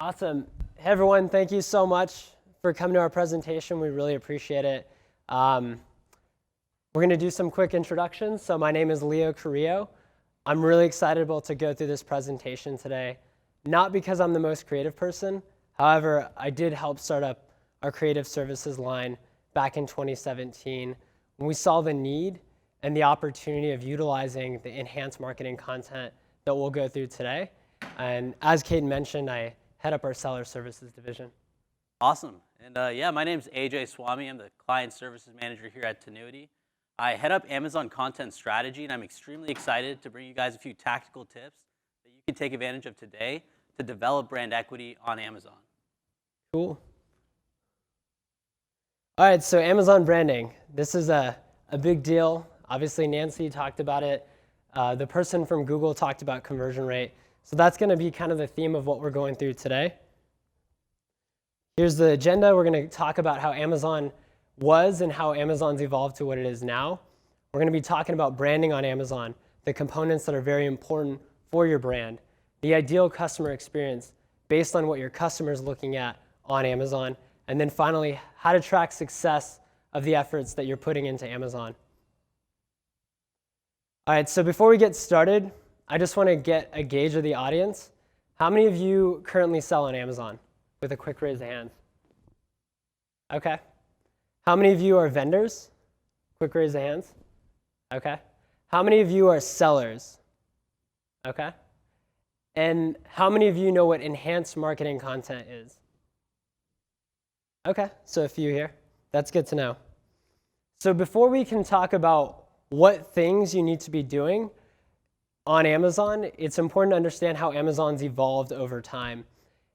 Awesome. Hey, everyone. Thank you so much for coming to our presentation. We really appreciate it. We're going to do some quick introductions. So my name is Leo Carrillo. I'm really excited to go through this presentation today, not because I'm the most creative person. However, I did help start up our creative services line back in 2017 when we saw the need and the opportunity of utilizing the enhanced marketing content that we'll go through today. And as Kate mentioned, I head up our seller services division. Awesome. And yeah, my name's AJ Swami. I'm the client services manager here at Tinuiti. I head up Amazon content strategy, and I'm extremely excited to bring you guys a few tactical tips that you can take advantage of today to develop brand equity on Amazon. Cool. All right, so Amazon branding. This is a big deal. Obviously, Nancy talked about it. The person from Google talked about conversion rate. So that's going to be kind of the theme of what we're going through today. Here's the agenda. We're going to talk about how Amazon was and how Amazon's evolved to what it is now. We're going to be talking about branding on Amazon, the components that are very important for your brand, the ideal customer experience based on what your customer is looking at on Amazon, and then finally, how to track success of the efforts that you're putting into Amazon. All right, so before we get started, I just want to get a gauge of the audience. How many of you currently sell on Amazon? With a quick raise of hands. Okay. How many of you are vendors? Quick raise of hands. Okay. How many of you are sellers? Okay. And how many of you know what enhanced marketing content is? Okay, so a few here. That's good to know. So before we can talk about what things you need to be doing on Amazon, it's important to understand how Amazon's evolved over time.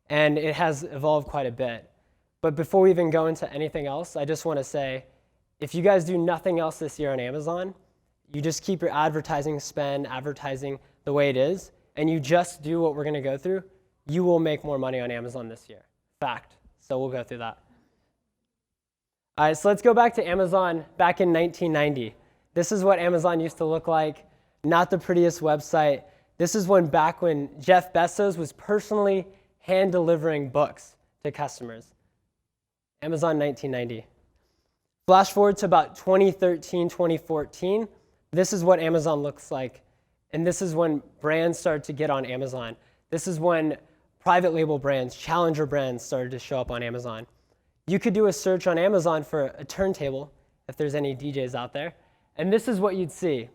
And it has evolved quite a bit. But before we even go into anything else, I just want to say, if you guys do nothing else this year on Amazon, you just keep your advertising spend, advertising the way it is, and you just do what we're going to go through, you will make more money on Amazon this year. Fact. So we'll go through that. All right, so let's go back to Amazon back in 1990. This is what Amazon used to look like. Not the prettiest website. This is back when Jeff Bezos was personally hand-delivering books to customers. Amazon 1990. Flash forward to about 2013, 2014. This is what Amazon looks like. And this is when brands started to get on Amazon. This is when private label brands, challenger brands started to show up on Amazon. You could do a search on Amazon for a turntable, if there's any DJs out there. And this is what you'd see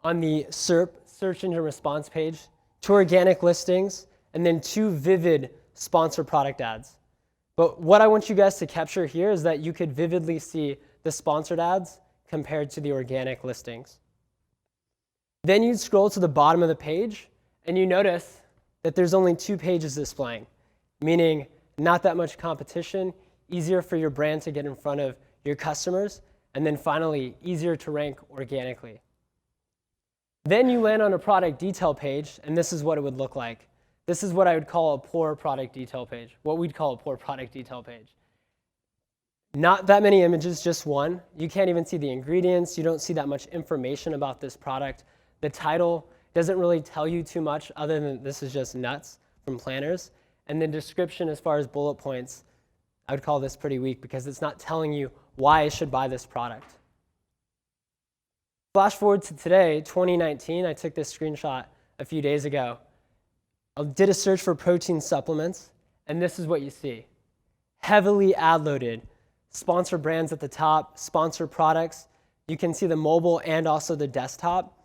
on the SERP, search engine response page, 2 organic listings, and then 2 vivid sponsored product ads. But what I want you guys to capture here is that you could vividly see the sponsored ads compared to the organic listings. Then you'd scroll to the bottom of the page, and you notice that there's only 2 pages displaying, meaning not that much competition, easier for your brand to get in front of your customers, and then finally, easier to rank organically. Then you land on a product detail page, and this is what it would look like. This is what I would call a poor product detail page, what we'd call a poor product detail page. Not that many images, just one. You can't even see the ingredients. You don't see that much information about this product. The title doesn't really tell you too much other than this is just nuts from Planners. And the description as far as bullet points, I would call this pretty weak because it's not telling you why I should buy this product. Flash forward to today, 2019. I took this screenshot a few days ago. I did a search for protein supplements, and this is what you see. Heavily ad-loaded. Sponsored brands at the top, sponsored products. You can see the mobile and also the desktop.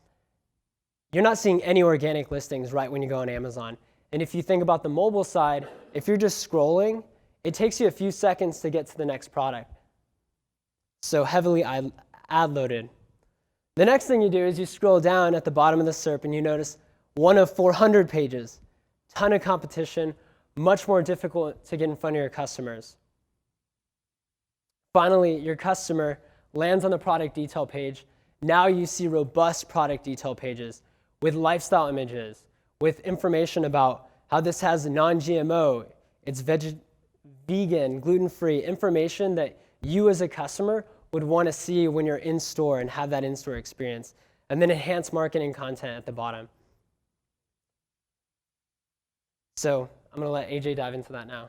You're not seeing any organic listings right when you go on Amazon. And if you think about the mobile side, if you're just scrolling, it takes you a few seconds to get to the next product. So heavily ad-loaded. The next thing you do is you scroll down at the bottom of the SERP and you notice one of 400 pages. Ton of competition, much more difficult to get in front of your customers. Finally, your customer lands on the product detail page. Now you see robust product detail pages with lifestyle images, with information about how this has non-GMO, it's vegan, gluten-free, information that you as a customer would want to see when you're in store and have that in-store experience. And then enhanced marketing content at the bottom. So I'm going to let AJ dive into that now.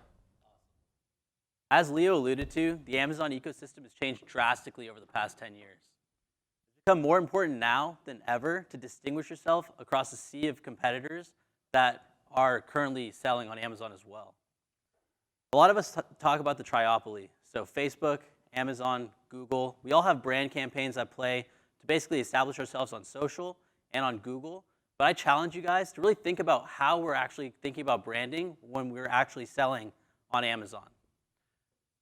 As Leo alluded to, the Amazon ecosystem has changed drastically over the past 10 years. It's become more important now than ever to distinguish yourself across a sea of competitors that are currently selling on Amazon as well. A lot of us talk about the triopoly. So Facebook, Amazon, Google, we all have brand campaigns that play to basically establish ourselves on social and on Google. But I challenge you guys to really think about how we're actually thinking about branding when we're actually selling on Amazon.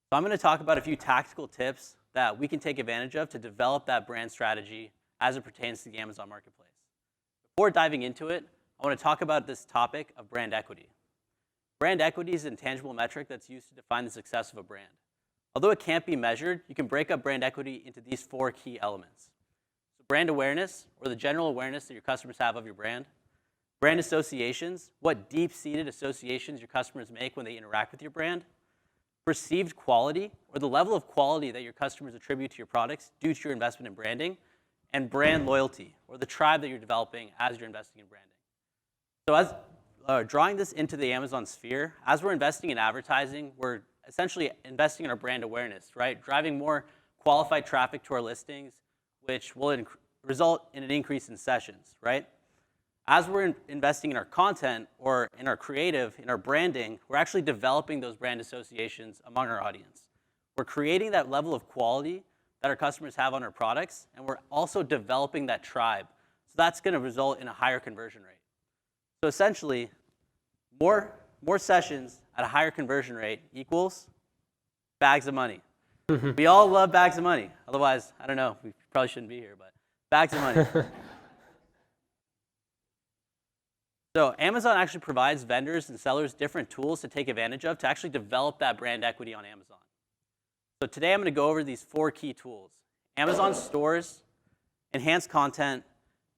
So I'm going to talk about a few tactical tips that we can take advantage of to develop that brand strategy as it pertains to the Amazon marketplace. Before diving into it, I want to talk about this topic of brand equity. Brand equity is an intangible metric that's used to define the success of a brand. Although it can't be measured, you can break up brand equity into these 4 key elements. So brand awareness, or the general awareness that your customers have of your brand. Brand associations, what deep-seated associations your customers make when they interact with your brand. Perceived quality, or the level of quality that your customers attribute to your products due to your investment in branding. And brand loyalty, or the tribe that you're developing as you're investing in branding. So as drawing this into the Amazon sphere, as we're investing in advertising, we're essentially investing in our brand awareness, right? Driving more qualified traffic to our listings, which will result in an increase in sessions, right? As we're investing in our content or in our creative, in our branding, we're actually developing those brand associations among our audience. We're creating that level of quality that our customers have on our products, and we're also developing that tribe. So that's going to result in a higher conversion rate. So essentially, more sessions at a higher conversion rate equals bags of money. We all love bags of money. Otherwise, I don't know, we probably shouldn't be here, but bags of money. So Amazon actually provides vendors and sellers different tools to take advantage of to actually develop that brand equity on Amazon. So today I'm going to go over these 4 key tools: Amazon stores, enhanced content,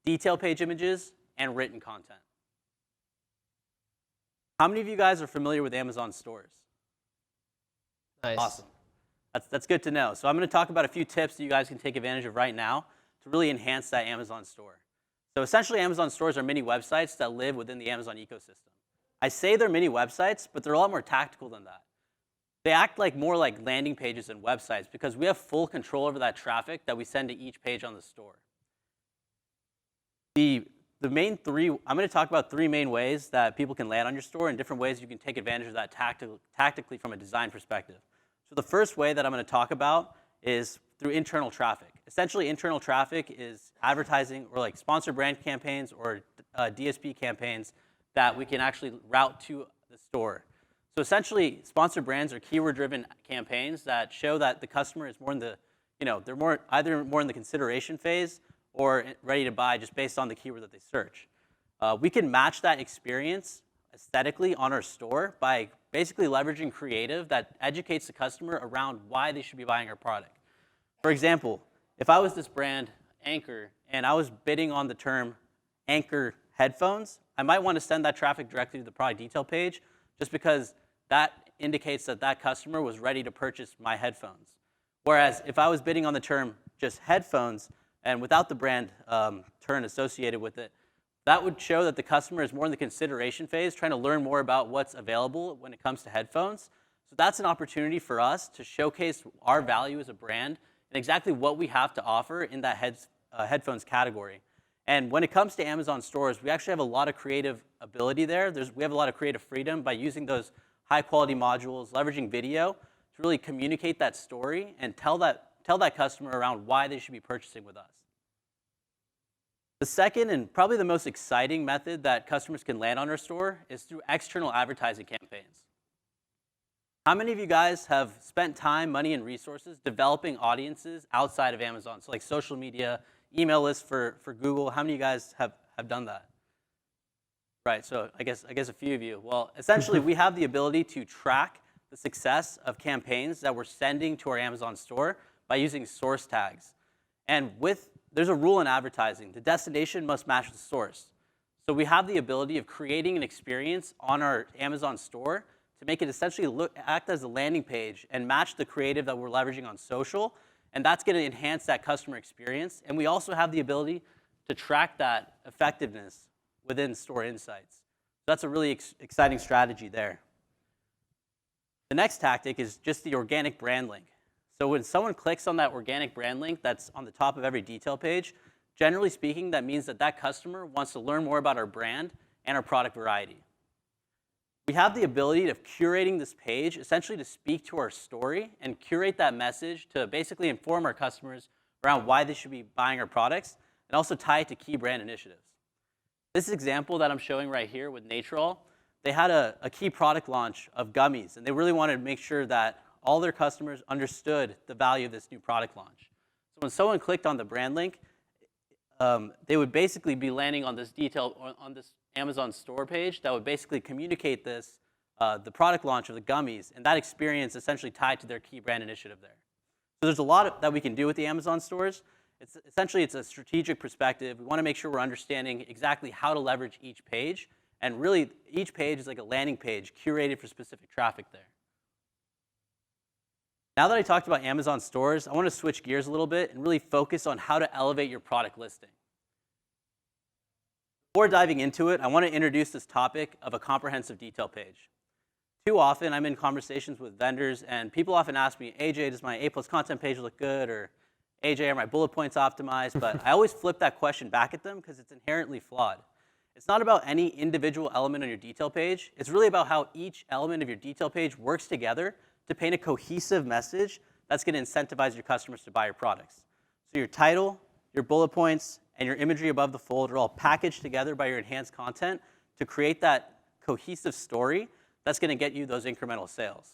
detail page images, and written content. How many of you guys are familiar with Amazon stores? Nice. Awesome. That's good to know. So I'm going to talk about a few tips that you guys can take advantage of right now to really enhance that Amazon store. So essentially, Amazon stores are mini websites that live within the Amazon ecosystem. I say they're mini websites, but they're a lot more tactical than that. They act more like landing pages and websites because we have full control over that traffic that we send to each page on the store. The main 3, I'm going to talk about 3 main ways that people can land on your store and different ways you can take advantage of that tactically from a design perspective. So the first way that I'm going to talk about is through internal traffic. Essentially, internal traffic is advertising or sponsored brand campaigns or DSP campaigns that we can actually route to the store. So essentially, sponsored brands are keyword-driven campaigns that show that the customer is more in the, they're either more in the consideration phase or ready to buy just based on the keyword that they search. We can match that experience aesthetically on our store by basically leveraging creative that educates the customer around why they should be buying our product. For example, if I was this brand, Anchor, and I was bidding on the term Anchor headphones, I might want to send that traffic directly to the product detail page just because that indicates that that customer was ready to purchase my headphones. Whereas if I was bidding on the term just headphones and without the brand term associated with it, that would show that the customer is more in the consideration phase, trying to learn more about what's available when it comes to headphones. So that's an opportunity for us to showcase our value as a brand and exactly what we have to offer in that headphones category. And when it comes to Amazon stores, we actually have a lot of creative ability there. We have a lot of creative freedom by using those high-quality modules, leveraging video to really communicate that story and tell that customer around why they should be purchasing with us. The second and probably the most exciting method that customers can land on our store is through external advertising campaigns. How many of you guys have spent time, money, and resources developing audiences outside of Amazon? So social media, email lists for Google. How many of you guys have done that? Right, so I guess a few of you. Well, essentially, we have the ability to track the success of campaigns that we're sending to our Amazon store by using source tags. And there's a rule in advertising. The destination must match the source. So we have the ability of creating an experience on our Amazon store to make it essentially act as a landing page and match the creative that we're leveraging on social. And that's going to enhance that customer experience. And we also have the ability to track that effectiveness within Store Insights. that's a really exciting strategy there. The next tactic is just the organic brand link. So when someone clicks on that organic brand link that's on the top of every detail page, generally speaking, that means that that customer wants to learn more about our brand and our product variety. We have the ability of curating this page essentially to speak to our story and curate that message to basically inform our customers around why they should be buying our products and also tie it to key brand initiatives. This example that I'm showing right here with Natrol, they had a key product launch of gummies, and they really wanted to make sure that all their customers understood the value of this new product launch. So when someone clicked on the brand link, they would basically be landing on this on this Amazon store page that would basically communicate this, the product launch of the gummies, and that experience essentially tied to their key brand initiative there. So there's a lot that we can do with the Amazon stores. It's a strategic perspective. We want to make sure we're understanding exactly how to leverage each page, and really each page is like a landing page curated for specific traffic there. Now that I talked about Amazon stores, I want to switch gears a little bit and really focus on how to elevate your product listing. Before diving into it, I want to introduce this topic of a comprehensive detail page. Too often, I'm in conversations with vendors, and people often ask me, AJ, does my A+ content page look good? Or AJ, are my bullet points optimized? But I always flip that question back at them because it's inherently flawed. It's not about any individual element on your detail page. It's really about how each element of your detail page works together to paint a cohesive message that's going to incentivize your customers to buy your products. So your title, your bullet points, and your imagery above the fold are all packaged together by your enhanced content to create that cohesive story that's going to get you those incremental sales.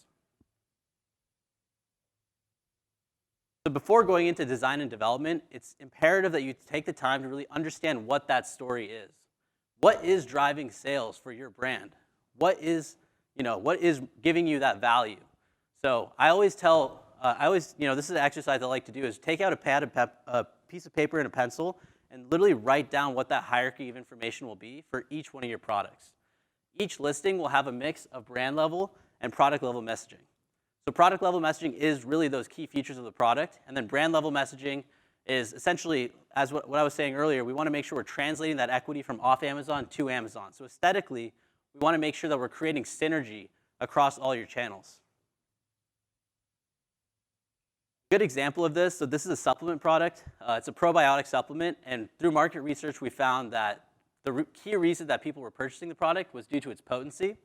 So before going into design and development, it's imperative that you take the time to really understand what that story is. What is driving sales for your brand? What is giving you that value? So I always tell, this is an exercise I like to do, is take out a piece of paper and a pencil and literally write down what that hierarchy of information will be for each one of your products. Each listing will have a mix of brand level and product level messaging. So product level messaging is really those key features of the product, and then brand level messaging is essentially, as what I was saying earlier, we want to make sure we're translating that equity from off Amazon to Amazon. So aesthetically, we want to make sure that we're creating synergy across all your channels. Good example of this, so this is a supplement product. It's a probiotic supplement, and through market research, we found that the key reason that people were purchasing the product was due to its potency.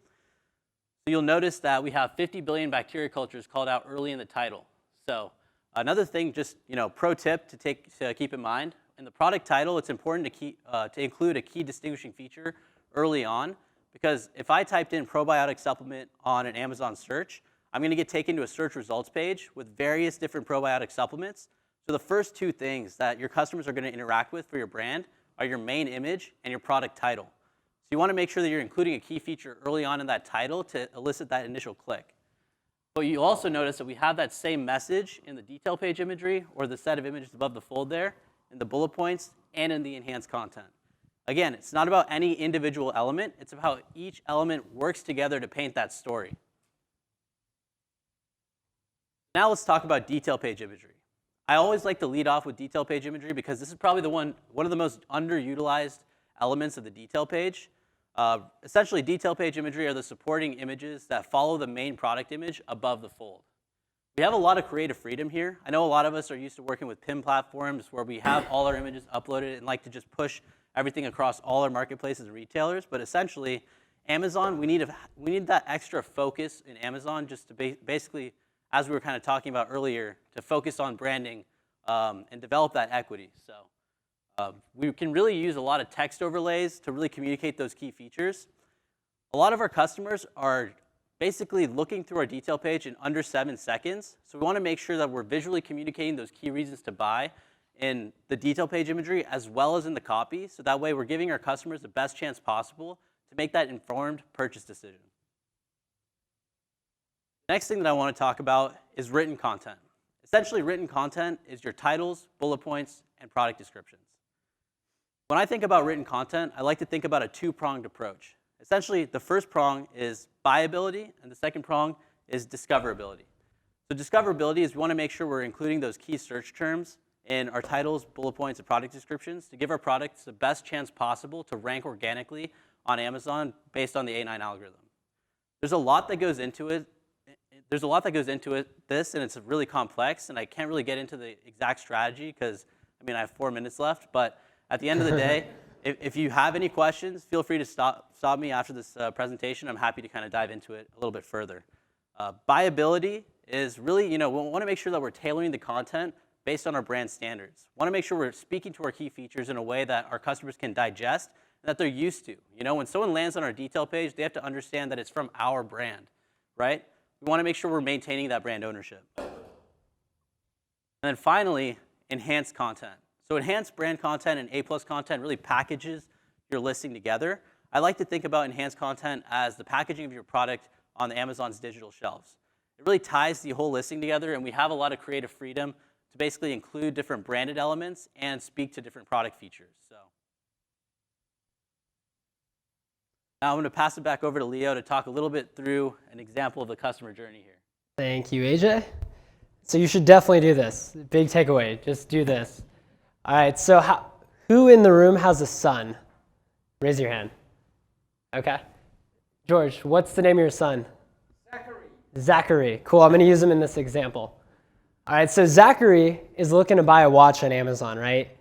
So you'll notice that we have 50 billion bacteria cultures called out early in the title. So another thing, just pro tip to keep in mind, in the product title, it's important to include a key distinguishing feature early on, because if I typed in probiotic supplement on an Amazon search, I'm going to get taken to a search results page with various different probiotic supplements. So the first two things that your customers are going to interact with for your brand are your main image and your product title. So you want to make sure that you're including a key feature early on in that title to elicit that initial click. But you also notice that we have that same message in the detail page imagery or the set of images above the fold there, in the bullet points, and in the enhanced content. Again, it's not about any individual element. It's about how each element works together to paint that story. Now let's talk about detail page imagery. I always like to lead off with detail page imagery because this is probably one of the most underutilized elements of the detail page. Essentially, detail page imagery are the supporting images that follow the main product image above the fold. We have a lot of creative freedom here. I know a lot of us are used to working with PIM platforms where we have all our images uploaded and like to just push everything across all our marketplaces and retailers. But essentially, Amazon, we need that extra focus in Amazon just to basically, as we were kind of talking about earlier, to focus on branding and develop that equity. So we can really use a lot of text overlays to really communicate those key features. A lot of our customers are basically looking through our detail page in under 7 seconds. So we want to make sure that we're visually communicating those key reasons to buy in the detail page imagery as well as in the copy. So that way we're giving our customers the best chance possible to make that informed purchase decision. Next thing that I want to talk about is written content. Essentially, written content is your titles, bullet points, and product descriptions. When I think about written content, I like to think about a two-pronged approach. Essentially, the first prong is buyability, and the second prong is discoverability. So discoverability is we want to make sure we're including those key search terms in our titles, bullet points, and product descriptions to give our products the best chance possible to rank organically on Amazon based on the A9 algorithm. There's a lot that goes into it. This, and it's really complex, and I can't really get into the exact strategy because, I mean, I have 4 minutes left. But at the end of the day, if you have any questions, feel free to stop me after this presentation. I'm happy to kind of dive into it a little bit further. Buyability is really, we want to make sure that we're tailoring the content based on our brand standards. We want to make sure we're speaking to our key features in a way that our customers can digest and that they're used to. When someone lands on our detail page, they have to understand that it's from our brand, right? We want to make sure we're maintaining that brand ownership. And then finally, enhanced content. So enhanced brand content and A+ content really packages your listing together. I like to think about enhanced content as the packaging of your product on the Amazon's digital shelves. It really ties the whole listing together, and we have a lot of creative freedom to basically include different branded elements and speak to different product features. So now I'm going to pass it back over to Leo to talk a little bit through an example of the customer journey here. Thank you, AJ. So you should definitely do this. Big takeaway, just do this. All right, so who in the room has a son? Raise your hand. Okay. George, what's the name of your son? Zachary. Zachary. Cool, I'm going to use him in this example. All right, so Zachary is looking to buy a watch on Amazon, right?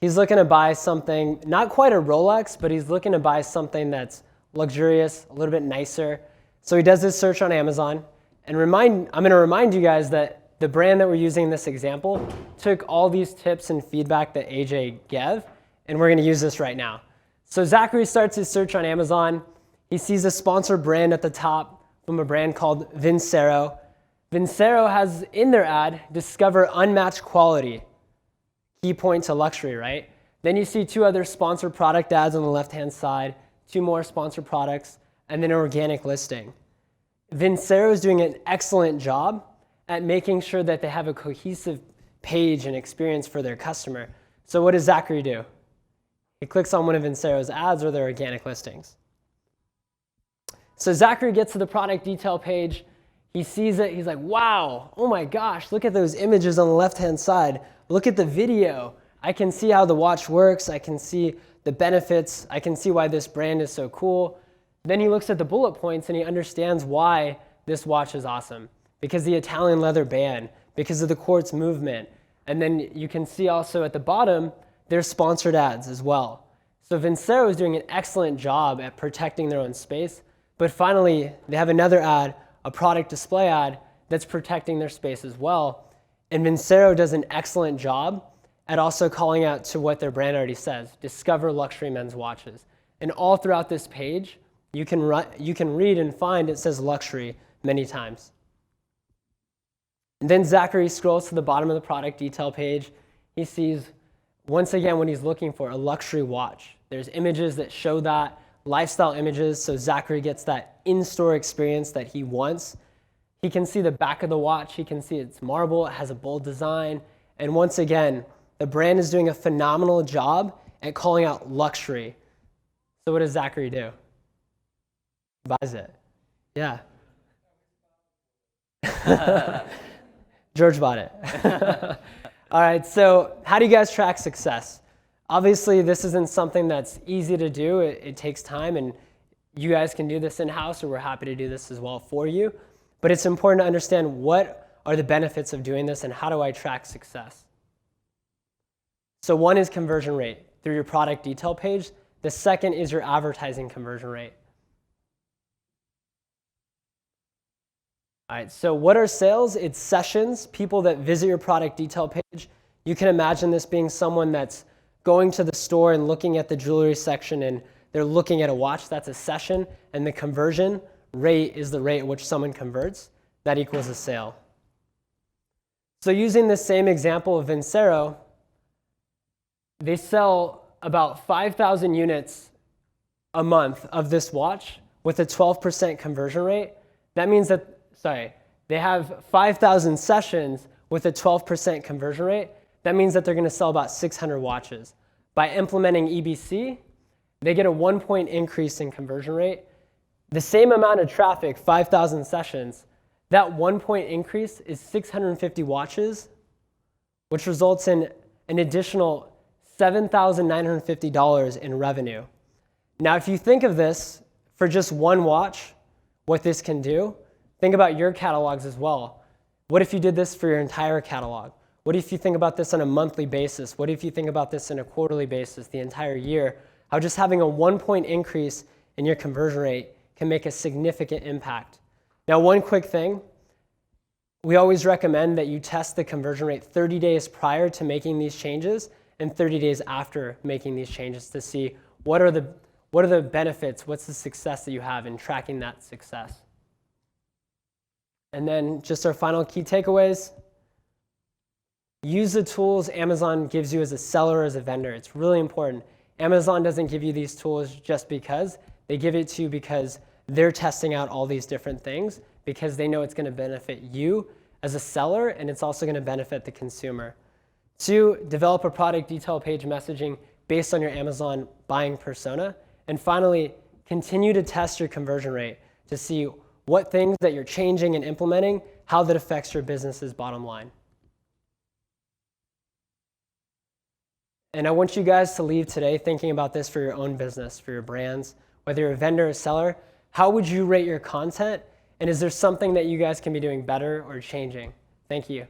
He's looking to buy something, not quite a Rolex, but he's looking to buy something that's luxurious, a little bit nicer. So he does his search on Amazon. And I'm going to remind you guys that the brand that we're using in this example took all these tips and feedback that AJ gave, and we're going to use this right now. So Zachary starts his search on Amazon. He sees a sponsored brand at the top from a brand called Vincero. Vincero has in their ad, discover unmatched quality. Key point to luxury, right? Then you see 2 other sponsored product ads on the left-hand side, 2 more sponsored products, and then an organic listing. Vincero is doing an excellent job at making sure that they have a cohesive page and experience for their customer. So what does Zachary do? He clicks on one of Vincero's ads or their organic listings. So Zachary gets to the product detail page. He sees it. He's like, wow, oh my gosh, look at those images on the left-hand side. Look at the video. I can see how the watch works. I can see the benefits. I can see why this brand is so cool. Then he looks at the bullet points and he understands why this watch is awesome. Because the Italian leather band, because of the quartz movement. And then you can see also at the bottom, there's sponsored ads as well. So Vincero is doing an excellent job at protecting their own space. But finally, they have another ad, a product display ad, that's protecting their space as well. And Vincero does an excellent job at also calling out to what their brand already says, discover luxury men's watches. And all throughout this page, you can read and find it says luxury many times. And then Zachary scrolls to the bottom of the product detail page. He sees, once again, what he's looking for, a luxury watch. There's images that show that, lifestyle images, so Zachary gets that in-store experience that he wants. He can see the back of the watch. He can see it's marble. It has a bold design. And once again, the brand is doing a phenomenal job at calling out luxury. So what does Zachary do? He buys it. Yeah. George bought it. All right, so how do you guys track success? Obviously, this isn't something that's easy to do. It takes time, and you guys can do this in-house, or we're happy to do this as well for you. But it's important to understand what are the benefits of doing this and how do I track success. So one is conversion rate through your product detail page. The second is your advertising conversion rate. All right, so what are sales? It's sessions, people that visit your product detail page. You can imagine this being someone that's going to the store and looking at the jewelry section and they're looking at a watch. That's a session, and the conversion rate is the rate at which someone converts. That equals a sale. So using the same example of Vincero, they sell about 5,000 units a month of this watch with a 12% conversion rate. That means that they have 5,000 sessions with a 12% conversion rate. That means that they're going to sell about 600 watches. By implementing EBC, they get a 1-point increase in conversion rate. The same amount of traffic, 5,000 sessions, that 1-point increase is 650 watches, which results in an additional $7,950 in revenue. Now, if you think of this for just one watch, what this can do, think about your catalogs as well. What if you did this for your entire catalog? What if you think about this on a monthly basis? What if you think about this on a quarterly basis, the entire year? How just having a 1-point increase in your conversion rate can make a significant impact. Now, one quick thing, we always recommend that you test the conversion rate 30 days prior to making these changes and 30 days after making these changes to see what are the benefits, what's the success that you have in tracking that success. And then just our final key takeaways. Use the tools Amazon gives you as a seller, as a vendor. It's really important. Amazon doesn't give you these tools just because. They give it to you because they're testing out all these different things, because they know it's going to benefit you as a seller, and it's also going to benefit the consumer. 2, develop a product detail page messaging based on your Amazon buying persona. And finally, continue to test your conversion rate to see what things that you're changing and implementing, how that affects your business's bottom line. And I want you guys to leave today thinking about this for your own business, for your brands, whether you're a vendor or seller. How would you rate your content? And is there something that you guys can be doing better or changing? Thank you.